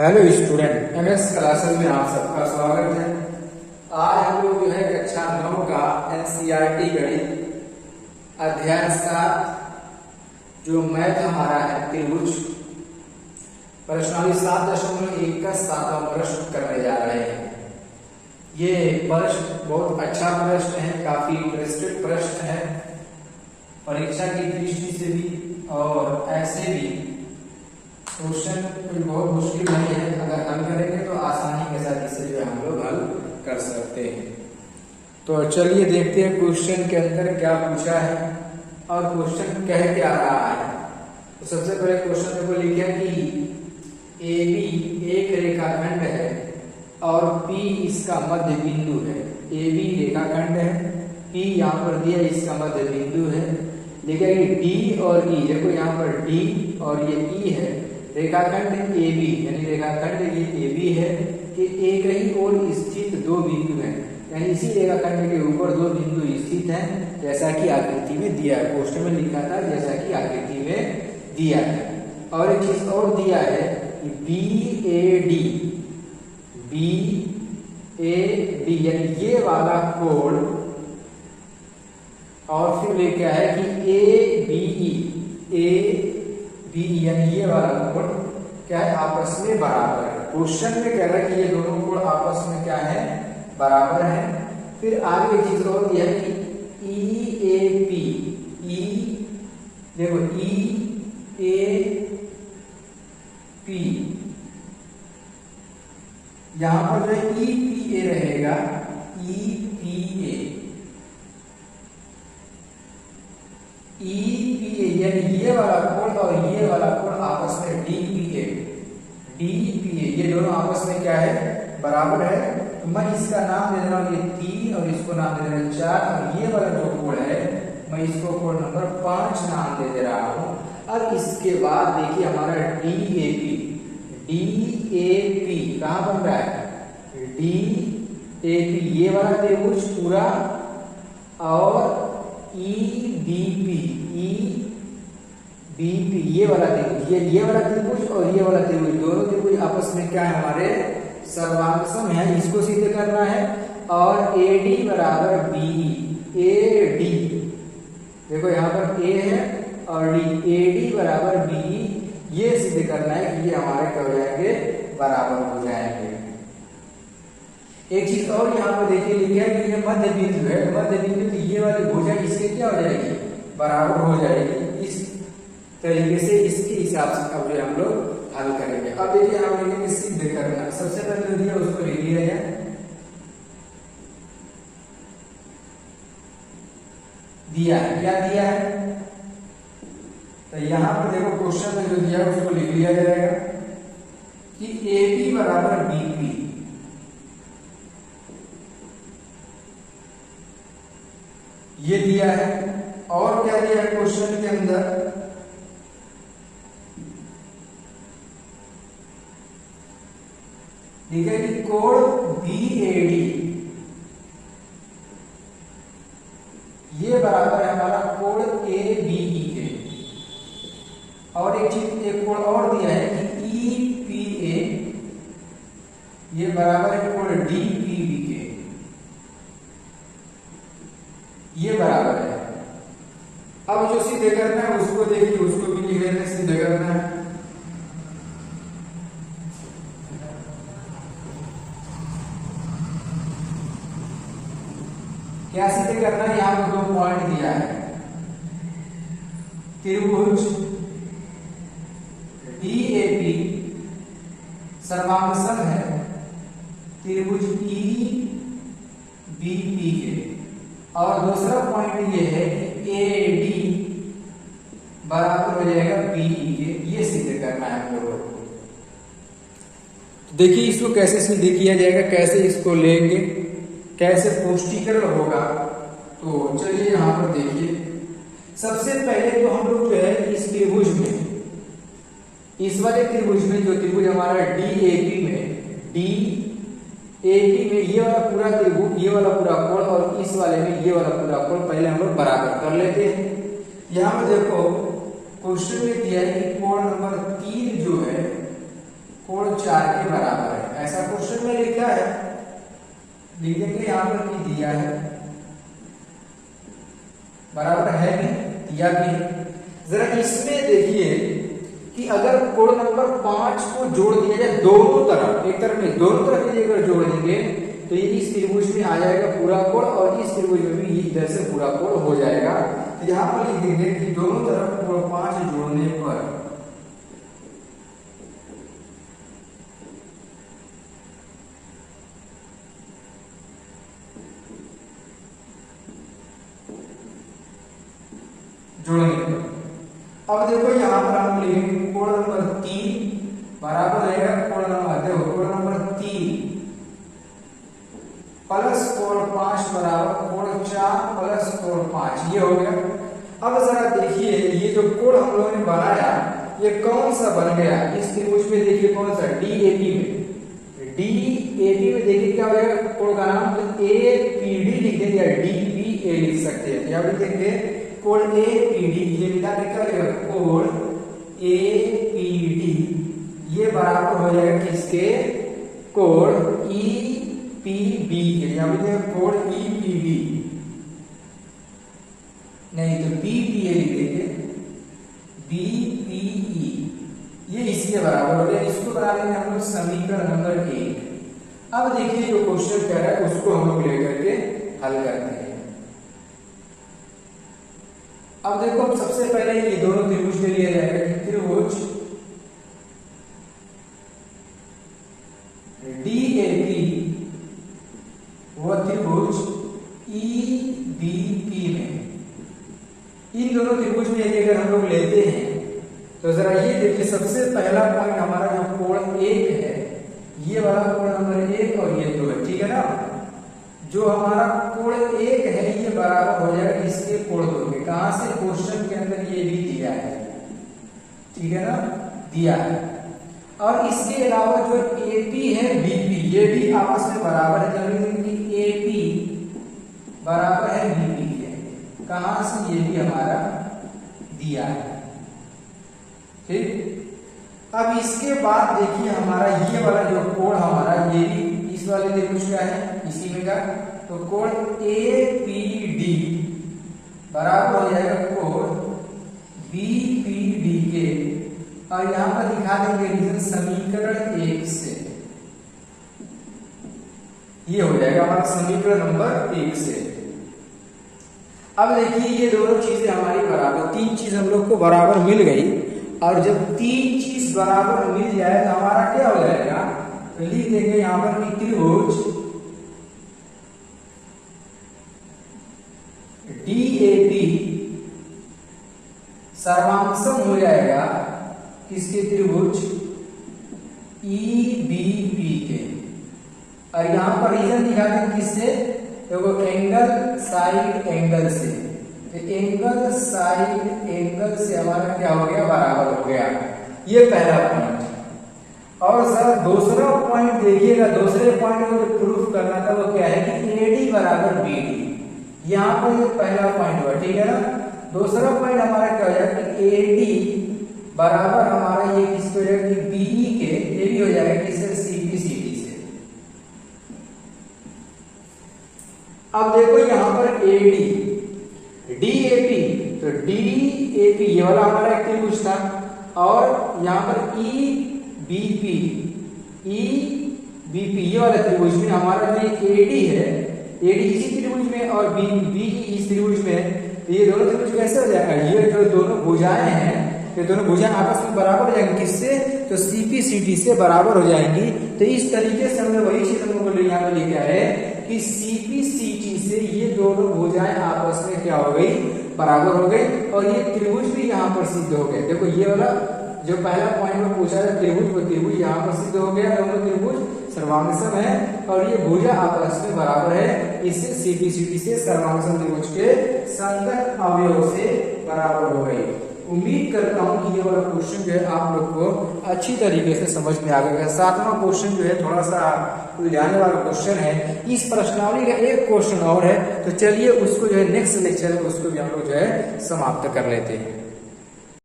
Hello student, MS classes में आप सबका स्वागत है। आज हम लोग जो है कक्षा 9 का एनसीईआरटी गणित अध्याय 7 जो मैथ हमारा है त्रिभुज प्रश्नावली 7.1 का 7वां प्रश्न करने जा रहे हैं। ये प्रश्न बहुत अच्छा प्रश्न है, काफी इंटरेस्टेड प्रश्न है। परीक्षा की दृष्टि से भी और ऐसे भी क्वेश्चन कोई बहुत मुश्किल नहीं है। अगर हल करेंगे तो आसानी के साथ इसे जो हम लोग हल कर सकते हैं। तो चलिए देखते हैं क्वेश्चन के अंदर क्या पूछा है और क्वेश्चन कह क्या रहा है। तो सबसे पहले क्वेश्चन में लिखा कि AB एक रेखाखंड है और P इसका मध्य बिंदु है। AB रेखाखंड है, P यहाँ पर दिया इसका मध्य बिंदु है। लिखा है कि D और E, देखो यहाँ पर D और ये E है। रेखाखंड AB यानी रेखाखंड ये AB है कि एक ही ओर स्थित दो बिंदु हैं, यानी इसी रेखाखंड के ऊपर दो बिंदु स्थित हैं, जैसा कि आकृति में दिया है। क्वेश्चन में लिखा था जैसा कि आकृति में दिया है। और एक चीज और दिया है BAD यानी ये वाला कोण, और फिर ये क्या है कि ABE यानी ये वाला कोण क्या है, आपस में बराबर है। क्वेश्चन में कह रहा है कि ये दोनों कोण आपस में क्या है, बराबर है। फिर आगे एक चीज और दिया है कि EAP, देखो EAP यहां पर जो है EPA रहेगा, EPA यानी ये वाला कोण और ये वाला कोण आपस में DPA ये दोनों आपस में क्या है, बराबर है। तो मैं इसका नाम दे दे रहा हूं ये 3 और इसको नाम दे दे रहा हूं 4, और ये वाला जो कोण है मैं इसको कोण नंबर 5 नाम दे रहा हूं। अब इसके बाद देखिए हमारा DAP कहां बन रहा है, DAP ये वाला त्रिभुज पूरा, और EBP ये वाला त्रिभुज, ये वाला त्रिभुज और ये वाला त्रिभुज, दोनों त्रिभुज आपस में क्या है, हमारे सर्वांगसम है, इसको सिद्ध करना है। और AD बराबर BE, AD देखो यहाँ पर A है और D, AD बराबर BE ये सिद्ध करना है कि ये हमारे क्या हो जाएंगे, बराबर हो जाएंगे। एक चीज और यहाँ पर देखिए लिखा है कि ये मध्य बिंदु है, मध्य बिंदु की ये वाली भुजा इसके क्या हो जाएगी, बराबर हो जाएगी। इस तरीके से इसके हिसाब से अब हम लोग हल करेंगे। अब देखिए हम लिखेंगे सिद्ध करना। सबसे पहले जो दिया उसको लिख लिया जाए, दिया है, क्या दिया है, तो यहां पर देखो क्वेश्चन में जो दिया है उसको लिख लिया जाएगा कि AB बराबर BP, ये दिया है। और क्या दिया है क्वेश्चन के अंदर, ठीक है कि कोण BAD ये बराबर है हमारा कोण ABE के। और एक चीज एक कोण और दिया है कि EPA ये बराबर है कोण DPB के, ये बराबर है। अब जो सिद्ध करना है उसको देखिए, उसको भी लिख लेते हैं, सिद्ध करना है। क्या सिद्ध करना है, यहां पर 2 पॉइंट दिया है। त्रिभुज DAP सर्वांगसम है त्रिभुज EBP के। और दूसरा पॉइंट ये है कि AD बराबर हो जाएगा BE के, ये सिद्ध करना है हम लोगों को। देखिए इसको कैसे सिद्ध किया जाएगा, कैसे इसको लेंगे, कैसे पुष्टिकरण होगा। तो चलिए यहां पर देखिए, सबसे पहले तो हम लोग जो है इस त्रिभुज में, इस वाले त्रिभुज में जो त्रिभुज हमारा DAP में ये वाला पूरा त्रिभुज, ये वाला पूरा कोण, और इस वाले में ये वाला पूरा कोण पहले हम लोग बराबर कर लेते हैं। यहाँ पर देखो क्वेश्चन में दिया है कि कोण नंबर 3 जो है, कोण 4 के बराबर है। ऐसा क्वेश्चन में लिखा है, लिख देंगे यहाँ पर कि दिया है, बराबर है नहीं, दिया भी है। जरा इसमें देखिए कि अगर कोण नंबर 5 को जोड़ दिया जाए दोनों तरफ, एक तरफ नहीं दोनों तरफ यदि अगर जोड़ देंगे तो ये इस त्रिभुज में आ जाएगा पूरा कोण और इस त्रिभुज में भी इधर से पूरा कोण हो जाएगा। तो यहाँ पर लिख देंगे कि दोनों तरफ कोण 5 जोड़ने पर अब देखो यहाँ पर हम लिखेंगे कोण नंबर 3 बराबर रहेगा कोण नंबर, देखो कोण नंबर 3 प्लस कोण 5 बराबर कोण 4 प्लस कोण 5, ये हो गया। अब जरा देखिए ये जो कोण हम लोगों ने बनाया ये कौन सा बन गया, इस त्रिभुज में देखिए कौन सा, DAP में, DAP में देखिए क्या हो जाएगा कोण का नाम, तो APD लिख देंगे या DPA लिख सकते हैं। यहाँ पे देखेंगे कोण APD, ये मिला के क्या लगेगा कोण APD, ये बराबर हो जाएगा किसके, कोण EPB के। यहाँ पे कोण EPB नहीं तो BPA लिख देंगे, BPE, ये इसके बराबर हो गया। इसको बना लेंगे हम लोग समीकरण नंबर 1। अब देखिए जो क्वेश्चन कह रहा है उसको हम लोग लेकर के हल करते हैं। अब देखो हम सबसे पहले ये दोनों त्रिभुज में लिया जाएगा कि त्रिभुज DAP व त्रिभुज EBP में, इन दोनों त्रिभुज में यदि अगर हम लोग लेते हैं तो जरा ये देखिए सबसे पहला पॉइंट हमारा जो कोण 1 है, ये वाला कोण नंबर 1 और ये 2 है, ठीक है ना। जो हमारा कोण 1 है ये बराबर हो जाएगा इसके कोण 2 के। कहां से, क्वेश्चन के अंदर ये भी दिया है, ठीक है ना, दिया है। और इसके अलावा जो AP है BP, ये भी आपस में बराबर है, जब AP बराबर है BP के, कहां से, ये भी हमारा दिया है, ठीक। अब इसके बाद देखिए हमारा ये वाला जो कोण हमारा, ये भी इस वाले त्रिभुज का है, इसी में का, तो कोण APD बराबर हो जाएगा कोण BPD के। और यहां पर दिखा देंगे रीजन समीकरण 1 से, ये हो जाएगा हमारा समीकरण नंबर 1 से। अब देखिए ये दोनों चीजें हमारी बराबर, 3 चीज हम लोग को बराबर मिल गई। और जब 3 चीज बराबर मिल जाए तो हमारा क्या हो जाएगा, तो लिख देंगे यहां पर कि त्रिभुज DAP सर्वांशम हो जाएगा किसके, त्रिभुज EBP के। और यहां पर रीजन दिखा दें किससे, देखो एंगल साइड एंगल से, तो एंगल साइड एंगल से हमारा क्या हो गया, बराबर हो गया। ये पहला पॉइंट। और सर दूसरा पॉइंट देखिएगा, दूसरे पॉइंट को जो प्रूफ करना था वो क्या है कि AD बराबर BD, यहाँ पर ये पहला पॉइंट हुआ, ठीक है ना। दूसरा पॉइंट हमारा क्या हो जाएगा कि AD बराबर हमारा ये किसको हो जाएगा कि BE के, ये भी हो जाएगा किससे, CPCD से। अब देखो यहाँ पर AD DAP, तो DAP ये वाला हमारा एक त्रिभुज था, और यहाँ पर EBP ये वाला त्रिभुज में हमारा जो AD है, AD इसी त्रिभुज में और BE इस त्रिभुज में है। तो ये दोनों त्रिभुज कैसे हो जाएगा, ये जो दोनों भुजाएं हैं ये दोनों भुजाएं आपस में बराबर हो जाएंगी, किससे, तो CPCD से बराबर हो जाएंगी। तो इस तरीके से हमने वही चीज हम लोगों को यहाँ पे लिखा है कि CPCD से ये दोनों भुजाएं आपस में क्या हो गई, बराबर हो गई। और ये त्रिभुज भी यहाँ पर सिद्ध हो गए। देखो ये वाला जो पहला पॉइंट में पूछा था त्रिभुज, वो त्रिभुज यहाँ पर सिद्ध हो गया, दोनों त्रिभुज सर्वांगसम है और ये भुजा आपस में बराबर है। इससे CPCD से सर्वांगसम त्रिभुज के संगत अवयव से बराबर हो गई। उम्मीद करता हूं कि ये वाला क्वेश्चन जो है आप लोग को अच्छी तरीके से समझ में आ गया। 7वां क्वेश्चन जो है थोड़ा सा उलझाने वाला क्वेश्चन है। इस प्रश्नावली का एक क्वेश्चन और है, तो चलिए उसको जो है नेक्स्ट लेक्चर में उसको भी हम लोग जो है समाप्त कर लेते हैं।